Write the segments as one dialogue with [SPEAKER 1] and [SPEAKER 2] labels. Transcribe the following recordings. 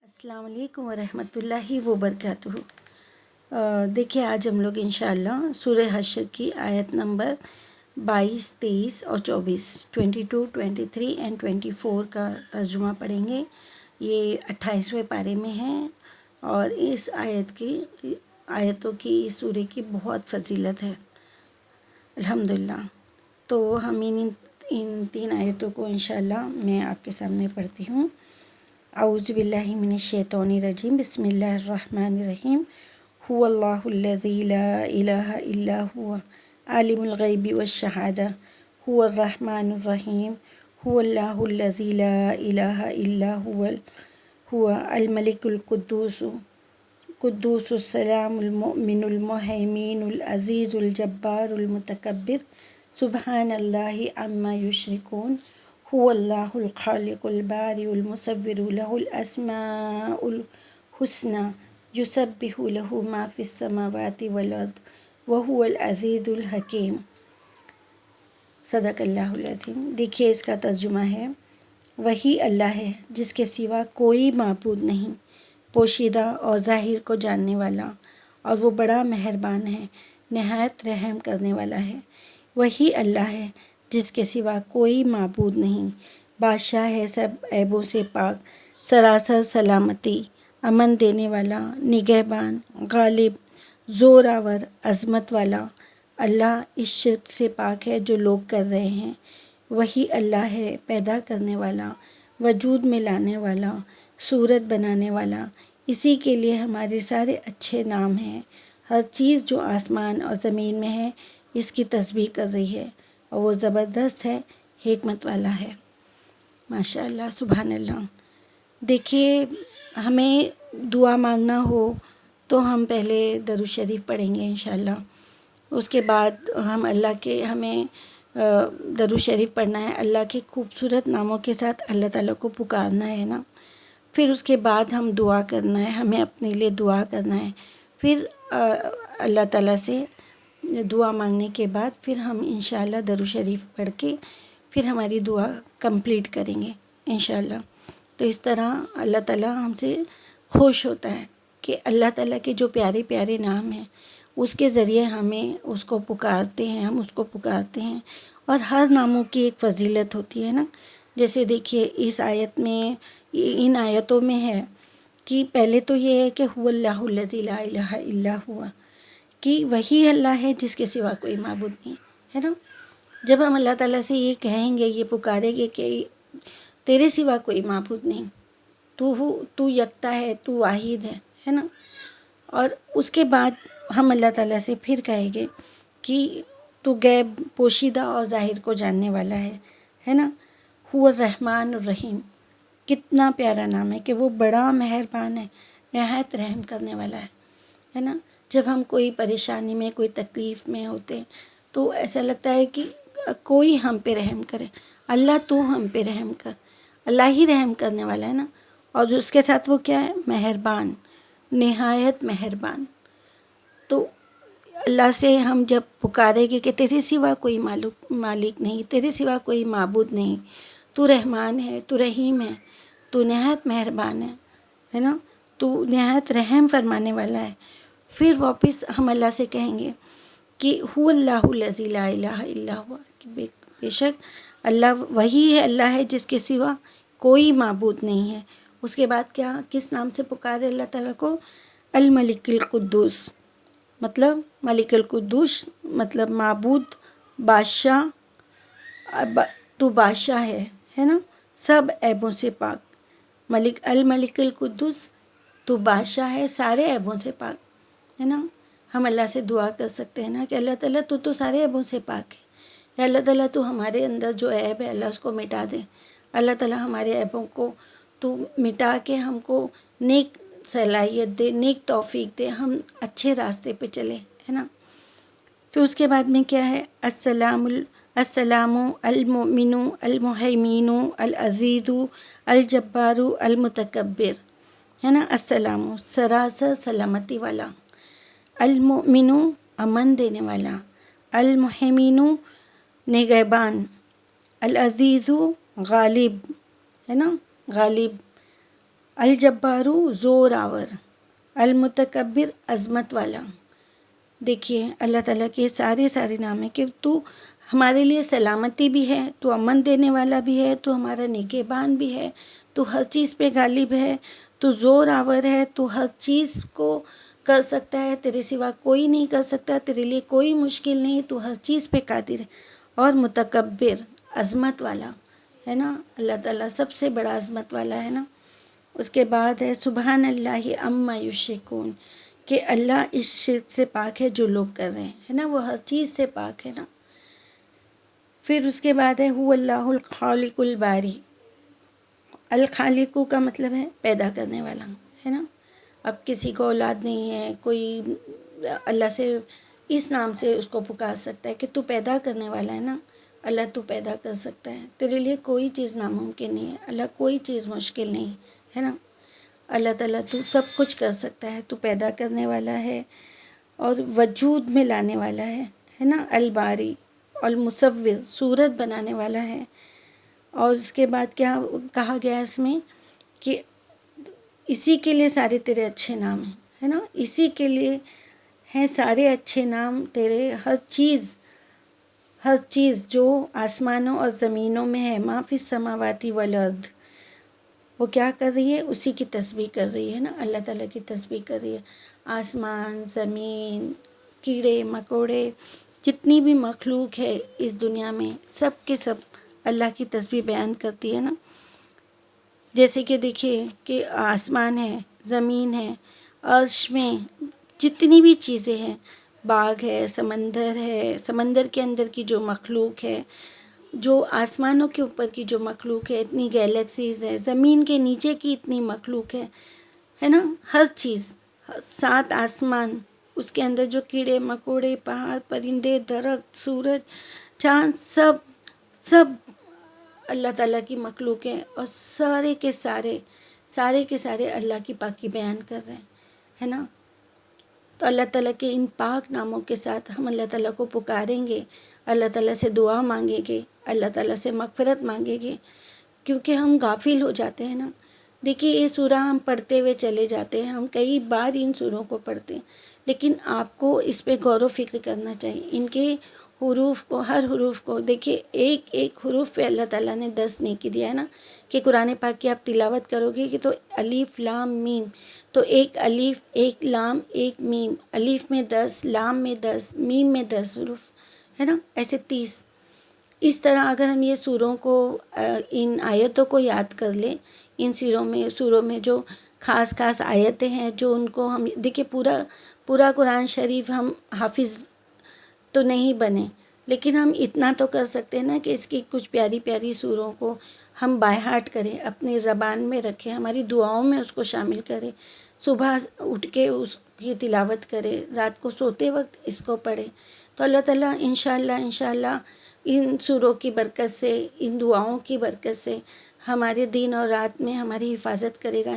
[SPEAKER 1] السلام علیکم ورحمۃ اللہ وبرکاتہ۔ دیکھیے آج ہم لوگ انشاءاللہ سورہ حشر کی آیت نمبر 22، 23 اور 24، 22، 23 اینڈ 24 کا ترجمہ پڑھیں گے۔ یہ 28ویں پارے میں ہیں اور اس آیتوں کی اس سورہ کی بہت فضیلت ہے الحمدللہ۔ تو ہم ان تین آیتوں کو انشاءاللہ میں آپ کے سامنے پڑھتی ہوں۔ اعوذ باللہ من الشیطان الرجیم، بسم اللہ الرحمن الرحیم۔ هو اللہ الذی لا الہ الا هو عالم الغیب والشہادہ هو الرحمن الرحیم۔ هو اللہ الذی لا الہ الا هو الملک القدوس السلام المؤمن المہیمن العزیز الجبار المتکبر، سبحان اللہ عما یشرکون۔ هو اللہ الخالق البارئ المصور له الاسماء الحسنى یسبح له ما فی السماوات والارض وهو العزیز الحکیم۔ صدق اللہ العظیم۔ دیکھیے اس کا ترجمہ ہے، وہی اللہ ہے جس کے سوا کوئی معبود نہیں، پوشیدہ اور ظاہر کو جاننے والا، اور وہ بڑا مہربان ہے، نہایت رحم کرنے والا ہے۔ وہی اللہ ہے جس کے سوا کوئی معبود نہیں، بادشاہ ہے سب عیبوں سے پاک، سراسر سلامتی، امن دینے والا، نگہبان، غالب، زور آور، عظمت والا۔ اللہ اس شرک سے پاک ہے جو لوگ کر رہے ہیں۔ وہی اللہ ہے پیدا کرنے والا، وجود میں لانے والا، صورت بنانے والا۔ اسی کے لیے ہمارے سارے اچھے نام ہیں۔ ہر چیز جو آسمان اور زمین میں ہے اس کی تسبیح کر رہی ہے، اور وہ زبردست ہے، حکمت والا ہے۔ ماشاء اللہ، سبحان اللہ۔ دیکھیے ہمیں دعا مانگنا ہو تو ہم پہلے درود شریف پڑھیں گے انشاءاللہ۔ اس کے بعد ہمیں درود شریف پڑھنا ہے، اللہ کے خوبصورت ناموں کے ساتھ اللہ تعالیٰ کو پکارنا ہے نا۔ پھر اس کے بعد ہم دعا کرنا ہے، ہمیں اپنے لیے دعا کرنا ہے۔ پھر اللہ تعالیٰ سے دعا مانگنے کے بعد پھر ہم انشاءاللہ درود شریف پڑھ کے پھر ہماری دعا کمپلیٹ کریں گے انشاءاللہ۔ تو اس طرح اللہ تعالیٰ ہم سے خوش ہوتا ہے کہ اللہ تعالیٰ کے جو پیارے پیارے نام ہیں اس کے ذریعے ہمیں اس کو پکارتے ہیں، ہم اس کو پکارتے ہیں، اور ہر ناموں کی ایک فضیلت ہوتی ہے نا۔ جیسے دیکھیے اس آیت میں، ان آیتوں میں ہے کہ پہلے تو یہ ہے کہ هو اللہ الذی لا الہ الا هو، کہ وہی اللہ ہے جس کے سوا کوئی معبود نہیں ہے نا۔ جب ہم اللہ تعالیٰ سے یہ کہیں گے، یہ پکاریں گے کہ تیرے سوا کوئی معبود نہیں، تو یکتا ہے، تو واحد ہے نا، اور اس کے بعد ہم اللہ تعالیٰ سے پھر کہیں گے کہ تو غیب، پوشیدہ اور ظاہر کو جاننے والا ہے نا۔ هو الرحمن الرحیم، کتنا پیارا نام ہے کہ وہ بڑا مہربان ہے، نہایت رحم کرنے والا ہے نا۔ جب ہم کوئی پریشانی میں، کوئی تکلیف میں ہوتے ہیں تو ایسا لگتا ہے کہ کوئی ہم پہ رحم کرے، اللہ تو ہم پہ رحم کر، اللہ ہی رحم کرنے والا ہے نا۔ اور جو اس کے ساتھ وہ کیا ہے، مہربان، نہایت مہربان۔ تو اللہ سے ہم جب پکاریں گے کہ تیرے سوا کوئی مالک نہیں، تیرے سوا کوئی معبود نہیں، تو رحمان ہے، تو رحیم ہے، تو نہایت مہربان ہے نا، تو نہایت رحم فرمانے والا ہے۔ پھر واپس ہم اللہ سے کہیں گے کہ هو اللہ الذی لا الہ الا هو، بے شک اللہ وہی ہے، اللہ ہے جس کے سوا کوئی معبود نہیں ہے۔ اس کے بعد کیا، کس نام سے پکارے اللہ تعالیٰ کو، الملک القدوس، مطلب ملک القدوس مطلب معبود، بادشاہ، تو بادشاہ ہے نا، سب عیبوں سے پاک۔ الملک القدوس، تو بادشاہ ہے، سارے عیبوں سے پاک ہے نا۔ ہم اللہ سے دعا کر سکتے ہیں نا کہ اللہ تعالیٰ تو سارے عیبوں سے پاک ہے، یا اللہ تعالیٰ تو ہمارے اندر جو عیب ہے اللہ اس کو مٹا دے، اللہ تعالیٰ ہمارے عیبوں کو تو مٹا کے ہم کو نیک صلاحیت دے، نیک توفیق دے، ہم اچھے راستے پہ چلے ہے نا۔ پھر اس کے بعد میں کیا ہے، السلام المؤمن المہیمن العزیز الجبار المتکبر ہے نا۔ السلام، سراسر سلامتی والا، المؤمن، امن دینے والا، المہیمن، نگہبان، العزیز، غالب ہے نا، غالب، الجبارو زور آور، المتکبر عظمت والا۔ دیکھیے اللہ تعالیٰ کے سارے نام ہیں کہ تو ہمارے لیے سلامتی بھی ہے، تو امن دینے والا بھی ہے، تو ہمارا نگہبان بھی ہے، تو ہر چیز پہ غالب ہے، تو زور آور ہے، تو ہر چیز کو کر سکتا ہے، تیرے سوا کوئی نہیں کر سکتا، تیرے لیے کوئی مشکل نہیں، تو ہر چیز پہ قادر ہے۔ اور متکبر عظمت والا ہے نا، اللہ تعالیٰ سب سے بڑا عظمت والا ہے نا۔ اس کے بعد ہے سبحان اللہ عما یشرکون، کہ اللہ اس شرک سے پاک ہے جو لوگ کر رہے ہیں، ہے نا، وہ ہر چیز سے پاک ہے نا۔ پھر اس کے بعد ہے هو اللہ الخالق الباری، الخالق کا مطلب ہے پیدا کرنے والا، ہے نا۔ اب کسی کو اولاد نہیں ہے، کوئی اللہ سے اس نام سے اس کو پکار سکتا ہے کہ تو پیدا کرنے والا ہے نا، اللہ تو پیدا کر سکتا ہے، تیرے لیے کوئی چیز ناممکن نہیں ہے، اللہ کوئی چیز مشکل نہیں ہے نا۔ اللہ تعالیٰ تو سب کچھ کر سکتا ہے، تو پیدا کرنے والا ہے اور وجود میں لانے والا ہے نا، الباری، المصور، صورت بنانے والا ہے۔ اور اس کے بعد کیا کہا گیا اس میں کہ اسی کے لیے سارے تیرے اچھے نام ہیں، ہے نا، اسی کے لیے ہیں سارے اچھے نام تیرے، ہر چیز جو آسمانوں اور زمینوں میں ہے، ما فی السماوات والارض، وہ کیا کر رہی ہے؟ اسی کی تسبیح کر رہی ہے نا، اللہ تعالیٰ کی تسبیح کر رہی ہے۔ آسمان، زمین، کیڑے مکوڑے، جتنی بھی مخلوق ہے اس دنیا میں، سب کے سب اللہ کی تسبیح بیان کرتی ہے نا۔ جیسے کہ دیکھیے کہ آسمان ہے، زمین ہے، عرش میں جتنی بھی چیزیں ہیں، باغ ہے، سمندر کے اندر کی جو مخلوق ہے، جو آسمانوں کے اوپر کی جو مخلوق ہے، اتنی گیلیکسیز ہے، زمین کے نیچے کی اتنی مخلوق ہے نا، ہر چیز، 7 آسمان، اس کے اندر جو کیڑے مکوڑے، پہاڑ، پرندے، درخت، سورج، چاند، سب اللہ تعالیٰ کی مخلوق ہے، اور سارے کے سارے اللہ کی پاکی بیان کر رہے ہیں، ہے نا۔ تو اللہ تعالیٰ کے ان پاک ناموں کے ساتھ ہم اللہ تعالیٰ کو پکاریں گے، اللہ تعالیٰ سے دعا مانگیں گے، اللہ تعالیٰ سے مغفرت مانگیں گے، کیونکہ ہم غافل ہو جاتے ہیں نا۔ دیکھیے یہ سورہ ہم پڑھتے ہوئے چلے جاتے ہیں، ہم کئی بار ان سوروں کو پڑھتے ہیں، لیکن آپ کو اس پہ غور و فکر کرنا چاہیے، ان کے حروف کو، ہر حروف کو دیکھیے، ایک حروف پہ اللہ تعالیٰ نے 10 نیکی دیا ہے نا، کہ قرآن پاک کی آپ تلاوت کرو گے کہ تو الف لام میم، تو ایک الف، ایک لام، ایک میم، الف میں 10، لام میں 10، میم میں 10 حروف، ہے نا، ایسے 30۔ اس طرح اگر ہم یہ سوروں کو، ان آیتوں کو یاد کر لیں، ان سوروں میں جو خاص آیتیں ہیں، جو ان کو ہم دیکھیں، پورا قرآن شریف ہم حافظ تو نہیں بنے، لیکن ہم اتنا تو کر سکتے ہیں نا کہ اس کی کچھ پیاری سوروں کو ہم بائی ہارٹ کریں، اپنی زبان میں رکھیں، ہماری دعاؤں میں اس کو شامل کریں، صبح اٹھ کے اس کی تلاوت کریں، رات کو سوتے وقت اس کو پڑھیں، تو اللہ تعالیٰ انشاءاللہ ان سوروں کی برکت سے، ان دعاؤں کی برکت سے ہمارے دن اور رات میں ہماری حفاظت کرے گا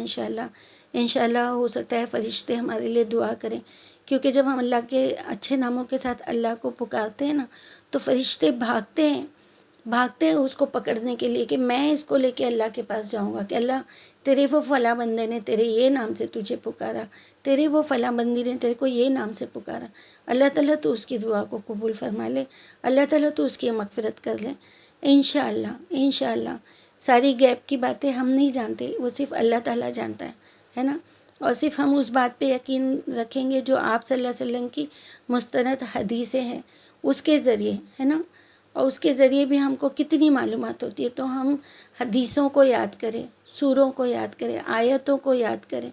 [SPEAKER 1] انشاءاللہ ہو سکتا ہے فرشتے ہمارے لیے دعا کریں، کیونکہ جب ہم اللہ کے اچھے ناموں کے ساتھ اللہ کو پکارتے ہیں نا، تو فرشتے بھاگتے ہیں اس کو پکڑنے کے لیے، کہ میں اس کو لے کے اللہ کے پاس جاؤں گا، کہ اللہ تیرے وہ فلاں بندے نے تیرے یہ نام سے تجھے پکارا، تیرے وہ فلاں بندی نے تیرے کو یہ نام سے پکارا، اللہ تعالیٰ تو اس کی دعا کو قبول فرما لے، اللہ تعالیٰ تو اس کی مغفرت کر لے انشاءاللہ۔ ساری غیب کی باتیں ہم نہیں جانتے، وہ صرف اللہ تعالیٰ جانتا ہے نا، اور صرف ہم اس بات پہ یقین رکھیں گے جو آپ صلی اللہ علیہ وسلم کی مستند حدیثیں ہیں، اس کے ذریعے، ہے نا، اور اس کے ذریعے بھی ہم کو کتنی معلومات ہوتی ہے، تو ہم حدیثوں کو یاد کریں، سوروں کو یاد کریں، آیتوں کو یاد کریں،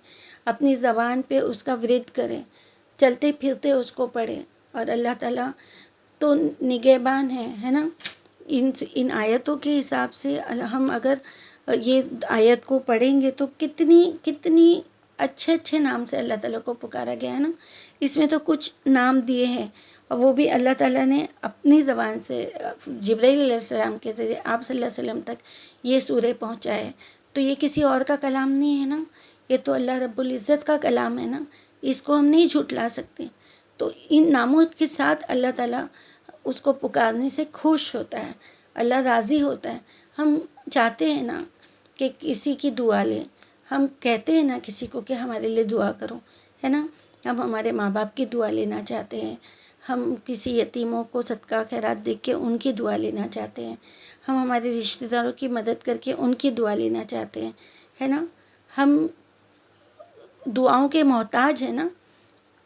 [SPEAKER 1] اپنی زبان پہ اس کا ورد کریں، چلتے پھرتے اس کو پڑھیں، اور اللہ تعالیٰ تو نگہبان ہے نا۔ ان آیتوں کے حساب سے ہم اگر یہ آیت کو پڑھیں گے تو کتنی اچھے نام سے اللہ تعالیٰ کو پکارا گیا ہے نا۔ اس میں تو کچھ نام دیے ہیں، اور وہ بھی اللہ تعالیٰ نے اپنی زبان سے جبرائیل علیہ السلام کے ذریعے آپ صلی اللہ علیہ وسلم تک یہ سورہ پہنچائے، تو یہ کسی اور کا کلام نہیں ہے نا، یہ تو اللہ رب العزت کا کلام ہے نا، اس کو ہم نہیں جھٹلا سکتے۔ تو ان ناموں کے ساتھ اللہ تعالیٰ اس کو پکارنے سے خوش ہوتا ہے، اللہ راضی ہوتا ہے۔ ہم چاہتے ہیں نا کہ کسی کی دعا لیں، ہم کہتے ہیں نا کسی کو کہ ہمارے لیے دعا کرو، ہے نا، ہم ہمارے ماں باپ کی دعا لینا چاہتے ہیں، ہم کسی یتیموں کو صدقہ خیرات دے کے ان کی دعا لینا چاہتے ہیں، ہم ہمارے رشتہ داروں کی مدد کر کے ان کی دعا لینا چاہتے ہیں، ہے نا، ہم دعاؤں کے محتاج ہیں نا۔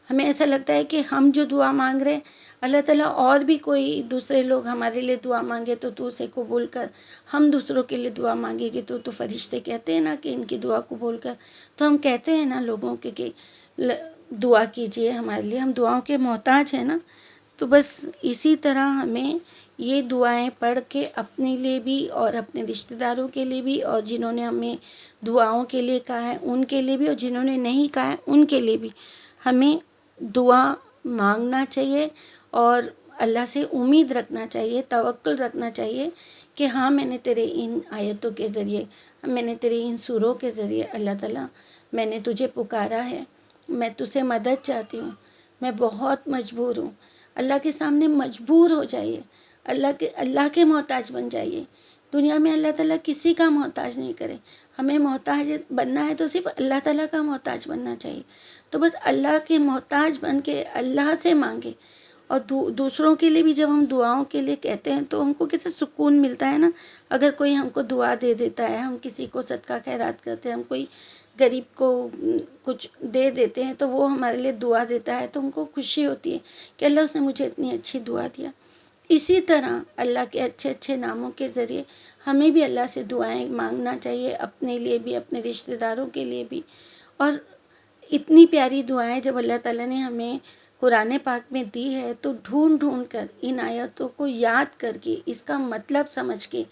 [SPEAKER 1] ہمیں ایسا لگتا ہے کہ ہم جو دعا مانگ رہے ہیں اللہ تعالیٰ اور بھی کوئی دوسرے لوگ ہمارے لیے دعا مانگے تو اسے قبول کر، ہم دوسروں کے لیے دعا مانگے گے تو فرشتے کہتے ہیں نا کہ ان کی دعا قبول کر، تو ہم کہتے ہیں نا لوگوں کے کہ دعا کیجئے ہمارے لیے، ہم دعاؤں کے محتاج ہیں نا۔ تو بس اسی طرح ہمیں یہ دعائیں پڑھ کے اپنے لیے بھی اور اپنے رشتہ داروں کے لیے بھی، اور جنہوں نے ہمیں دعاؤں کے لیے کہا ہے ان کے لیے بھی، اور جنہوں نے نہیں کہا ہے ان کے لیے بھی ہمیں دعا مانگنا چاہیے، اور اللہ سے امید رکھنا چاہیے، توکل رکھنا چاہیے کہ ہاں میں نے تیرے ان آیتوں کے ذریعے، میں نے تیرے ان سوروں کے ذریعے اللہ تعالیٰ میں نے تجھے پکارا ہے، میں تجھ سے مدد چاہتی ہوں، میں بہت مجبور ہوں۔ اللہ کے سامنے مجبور ہو جائیے، اللہ کے محتاج بن جائیے۔ دنیا میں اللہ تعالیٰ کسی کا محتاج نہیں کرے، ہمیں محتاج بننا ہے تو صرف اللہ تعالیٰ کا محتاج بننا چاہیے۔ تو بس اللہ کے محتاج بن کے اللہ سے مانگے، اور دوسروں کے لیے بھی جب ہم دعاؤں کے لیے کہتے ہیں تو ہم کو کیسے سکون ملتا ہے نا۔ اگر کوئی ہم کو دعا دے دیتا ہے، ہم کسی کو صدقہ خیرات کرتے ہیں، ہم کوئی غریب کو کچھ دے دیتے ہیں تو وہ ہمارے لیے دعا دیتا ہے تو ہم کو خوشی ہوتی ہے کہ اللہ اس نے مجھے اتنی اچھی دعا دیا۔ اسی طرح اللہ کے اچھے اچھے ناموں کے ذریعے ہمیں بھی اللہ سے دعائیں مانگنا چاہیے، اپنے لیے بھی، اپنے رشتہ داروں کے لیے بھی۔ اور اتنی پیاری دعائیں جب اللہ تعالیٰ نے ہمیں قرآن پاک میں دی ہے تو ڈھونڈ ڈھونڈ کر ان آیتوں کو یاد کر کے، اس کا مطلب سمجھ کے،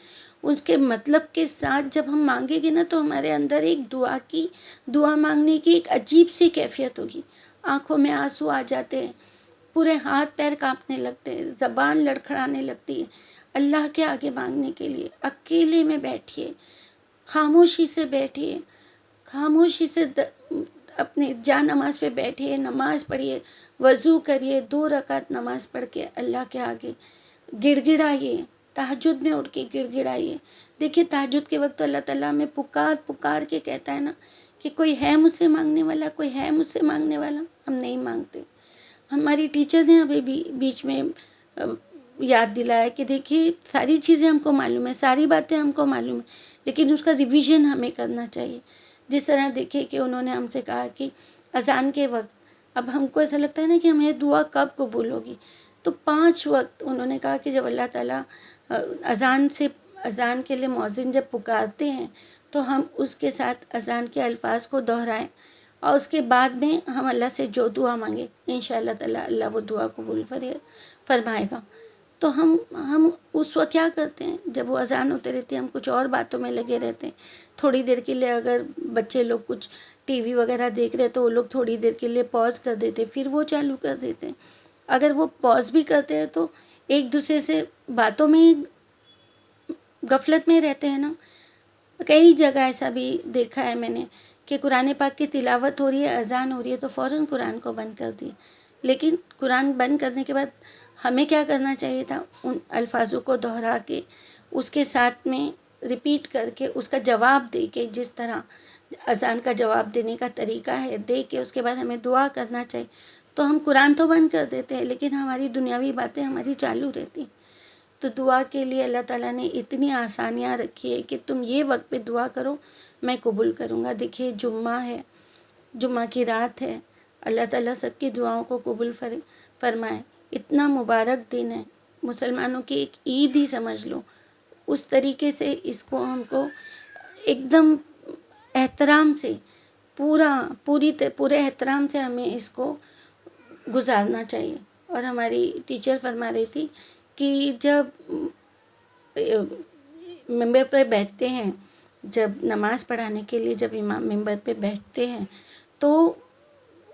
[SPEAKER 1] اس کے مطلب کے ساتھ جب ہم مانگیں گے نا تو ہمارے اندر ایک دعا مانگنے کی ایک عجیب سی کیفیت ہوگی، آنکھوں میں آنسو آ جاتے ہیں، پورے ہاتھ پیر کانپنے لگتے ہیں، زبان لڑکھڑانے لگتی ہے اللہ کے آگے مانگنے کے لیے۔ اکیلے میں بیٹھیے، خاموشی سے بیٹھیے، خاموشی سے اپنے جا نماز پہ بیٹھیے، نماز پڑھیے، وضو کریے، 2 رکعت نماز پڑھ کے اللہ کے آگے گڑ گڑائیے، تہجد میں اٹھ کے گڑ گڑائیے۔ دیکھیے تہجد کے وقت تو اللہ تعالیٰ ہمیں پکار پکار کے کہتا ہے نا کہ کوئی ہے مجھ سے مانگنے والا، کوئی ہے مجھ سے مانگنے والا، ہم نہیں مانگتے۔ ہماری ٹیچر نے ابھی بھی بیچ میں یاد دلایا کہ دیکھیے ساری چیزیں ہم کو معلوم ہے، ساری باتیں ہم کو معلوم ہے، لیکن اس کا ریویژن ہمیں کرنا چاہیے۔ جس طرح دیکھیے کہ انہوں نے ہم سے کہا کہ اذان کے وقت، اب ہم کو ایسا لگتا ہے نا کہ ہمیں دعا کب قبول ہوگی، تو 5 وقت انہوں نے کہا کہ جب اللہ تعالیٰ اذان کے لیے مؤذن جب پکارتے ہیں تو ہم اس کے ساتھ اذان کے الفاظ کو دہرائیں، اور اس کے بعد میں ہم اللہ سے جو دعا مانگے انشاءاللہ تعالیٰ اللہ وہ دعا قبول فرمائے گا۔ تو ہم اس وقت کیا کرتے ہیں، جب وہ اذان ہوتے رہتی ہے ہم کچھ اور باتوں میں لگے رہتے ہیں۔ تھوڑی دیر کے لیے اگر بچے لوگ کچھ ٹی وی وغیرہ دیکھ رہے تو وہ لوگ تھوڑی دیر کے لیے پاز کر دیتے، پھر وہ چالو کر دیتے ہیں۔ اگر وہ پاز بھی کرتے ہیں تو ایک دوسرے سے باتوں میں غفلت میں رہتے ہیں نا۔ کئی جگہ ایسا بھی دیکھا ہے میں نے کہ قرآن پاک کی تلاوت ہو رہی ہے، اذان ہو رہی ہے تو فوراً قرآن کو بند کر دیے، لیکن قرآن بند کرنے کے بعد ہمیں کیا کرنا چاہیے تھا، ان الفاظوں کو دہرا کے اس کے ساتھ میں ریپیٹ کر کے اس کا جواب دے کے، جس طرح اذان کا جواب دینے کا طریقہ ہے دے کے اس کے بعد ہمیں دعا کرنا چاہیے۔ تو ہم قرآن تو بند کر دیتے ہیں لیکن ہماری دنیاوی باتیں ہماری چالو رہتی۔ تو دعا کے لیے اللہ تعالیٰ نے اتنی آسانیاں رکھی ہے کہ تم یہ وقت پہ دعا کرو میں قبول کروں گا۔ دیکھیے جمعہ ہے، جمعہ کی رات ہے، اللہ تعالیٰ سب کی دعاؤں کو قبول فرمائے۔ اتنا مبارک دن ہے، مسلمانوں کی ایک عید ہی سمجھ لو، اس طریقے سے اس کو ہم کو ایک دم احترام سے پورے احترام سے ہمیں اس کو گزارنا چاہیے۔ اور ہماری ٹیچر فرما رہی تھی کہ جب ممبر پہ بیٹھتے ہیں، جب نماز پڑھانے کے لیے جب امام ممبر پہ بیٹھتے ہیں تو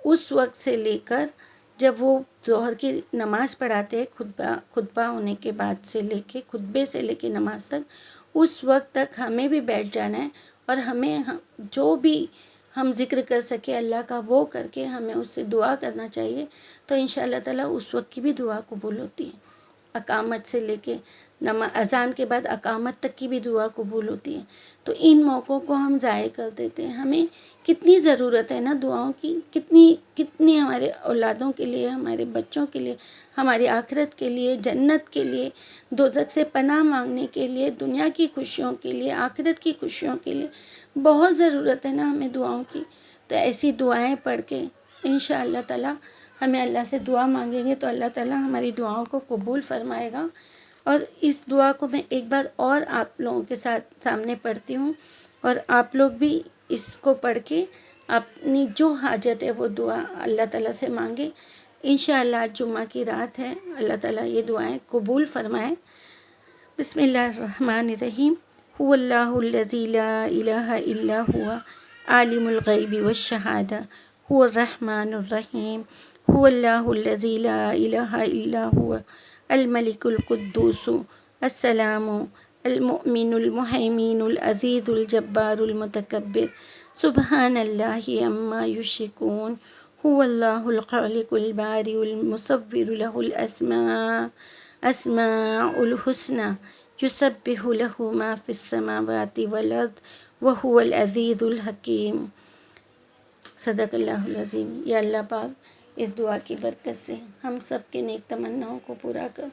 [SPEAKER 1] اس وقت سے لے کر جب وہ ظہر کی نماز پڑھاتے ہیں، خطبہ ہونے کے بعد سے لے کے خطبے سے لے کے نماز تک، اس وقت تک ہمیں بھی بیٹھ جانا ہے، اور ہمیں جو بھی ہم ذکر کر سکے اللہ کا وہ کر کے ہمیں اس سے دعا کرنا چاہیے، تو انشاءاللہ تعالیٰ اس وقت کی بھی دعا قبول ہوتی ہے۔ اقامت سے لے کے اذان کے بعد اقامت تک کی بھی دعا قبول ہوتی ہے. تو ان موقعوں کو ہم ضائع کر دیتے ہیں. ہمیں کتنی ضرورت ہے نا دعاؤں کی، کتنی ہمارے اولادوں کے لیے، ہمارے بچوں کے لیے، ہماری آخرت کے لیے، جنت کے لیے، دوزخ سے پناہ مانگنے کے لیے، دنیا کی خوشیوں کے لیے، آخرت کی خوشیوں کے لیے بہت ضرورت ہے نا ہمیں دعاؤں کی. تو ایسی دعائیں پڑھ کے انشاء اللہ تعالیٰ ہمیں اللہ سے دعا مانگیں گے تو اللہ تعالیٰ ہماری دعاؤں کو قبول فرمائے گا. اور اس دعا کو میں ایک بار اور آپ لوگوں کے سامنے پڑھتی ہوں، اور آپ لوگ بھی اس کو پڑھ کے اپنی جو حاجت ہے وہ دعا اللہ تعالیٰ سے مانگے. انشاءاللہ آج جمعہ کی رات ہے، اللہ تعالیٰ یہ دعائیں قبول فرمائے. بسم اللہ الرحمن الرحیم. هو اللہ الذی لا الہ الا هو عالم الغیب والشہادہ هو الرحمن الرحیم. هو اللہ الذی لا الہ الا هو الملک القدوس السلام المؤمن المہیمن العزیز الجبار المتکبر سبحان اللہ عما یشرکون. هو اللہ الخالق البارئ المصور له اسماء الحسنى یسبح له ما فی السماوات والارض وهو العزیز الحکیم. صدق اللہ العظیم. یا اللہ پاک اس دعا کی برکت سے ہم سب کے نیک تمناؤں کو پورا کر.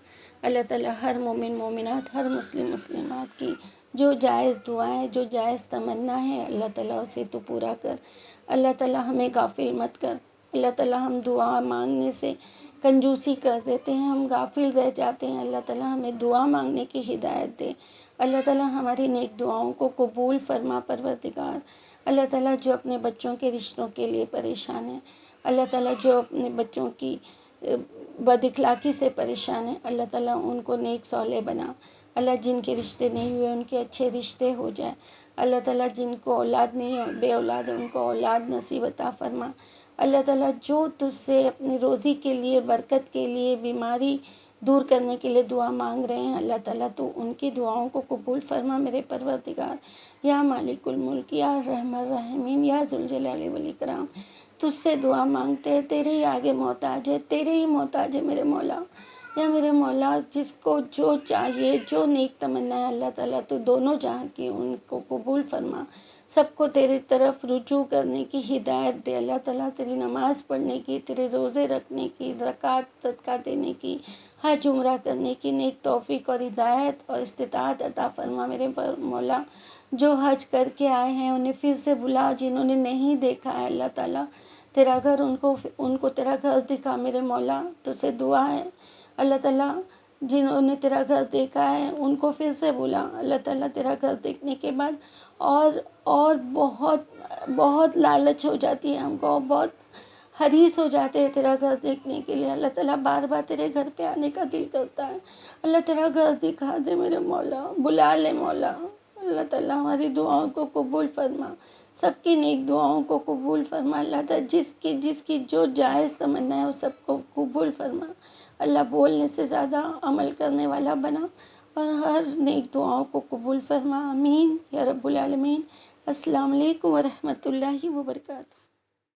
[SPEAKER 1] اللہ تعالیٰ ہر مومن مومنات، ہر مسلم مسلمات کی جو جائز دعائیں، جو جائز تمنا ہے، اللہ تعالیٰ اسے تو پورا کر. اللہ تعالیٰ ہمیں غافل مت کر. اللہ تعالیٰ ہم دعا مانگنے سے کنجوسی کر دیتے ہیں، ہم غافل رہ جاتے ہیں. اللہ تعالیٰ ہمیں دعا مانگنے کی ہدایت دے. اللہ تعالیٰ ہماری نیک دعاؤں کو قبول فرما پروردگار. اللہ تعالیٰ جو اپنے بچوں کے رشتوں کے لیے پریشان ہے، اللہ تعالیٰ جو اپنے بچوں کی بد اخلاقی سے پریشان ہے، اللہ تعالیٰ ان کو نیک صالح بنا. اللہ جن کے رشتے نہیں ہوئے ان کے اچھے رشتے ہو جائیں. اللہ تعالیٰ جن کو اولاد نہیں ہے، بے اولاد ہے، ان کو اولاد نصیب عطا فرما. اللہ تعالیٰ جو تجھ سے اپنی روزی کے لیے، برکت کے لیے، بیماری دور کرنے کے لیے دعا مانگ رہے ہیں، اللہ تعالیٰ تو ان کی دعاؤں کو قبول فرما میرے پروردگار. یا مالک الملک، یا ارحم الراحمین، یا ذوالجلال والاکرام. تجھ سے دعا مانگتے ہیں، تیرے ہی آگے محتاج ہے، تیرے ہی محتاج ہے میرے مولا. یا میرے مولا جس کو جو چاہیے، جو نیک تمنا ہے، اللہ تعالیٰ تو دونوں جہاں کی ان کو قبول فرما. سب کو تیری طرف رجوع کرنے کی ہدایت دے. اللہ تعالیٰ تیری نماز پڑھنے کی، تیرے روزے رکھنے کی، زکوٰۃ صدقہ دینے کی، حج عمرہ کرنے کی نیک توفیق اور ہدایت اور استطاعت عطا فرما میرے مولا. جو حج کر کے آئے ہیں انہیں پھر سے بلا، جنہوں نے نہیں دیکھا ہے اللہ تعالیٰ تیرا گھر، ان کو تیرا گھر دکھا میرے مولا. تجھ سے دعا ہے اللہ تعالیٰ جنہوں نے تیرا گھر دیکھا ہے ان کو پھر سے بلا. اللہ تعالیٰ تیرا گھر دیکھنے کے بعد اور بہت لالچ ہو جاتی ہے ہم کو، بہت حریص ہو جاتے ہیں تیرا گھر دیکھنے کے لیے. اللہ تعالیٰ بار بار تیرے گھر پہ آنے کا دل کرتا ہے. اللہ تیرا گھر دکھا دے میرے مولا، بلا لے مولا. اللہ تعالیٰ ہماری دعاؤں کو قبول فرما، سب کی نیک دعاؤں کو قبول فرما. اللہ تعالیٰ جس کی جو جائز تمنا ہے وہ سب کو قبول فرما. اللہ بولنے سے زیادہ عمل کرنے والا بنا اور ہر نیک دعاؤں کو قبول فرما. آمین یا رب العالمین. السلام علیکم ورحمۃ اللہ وبرکاتہ.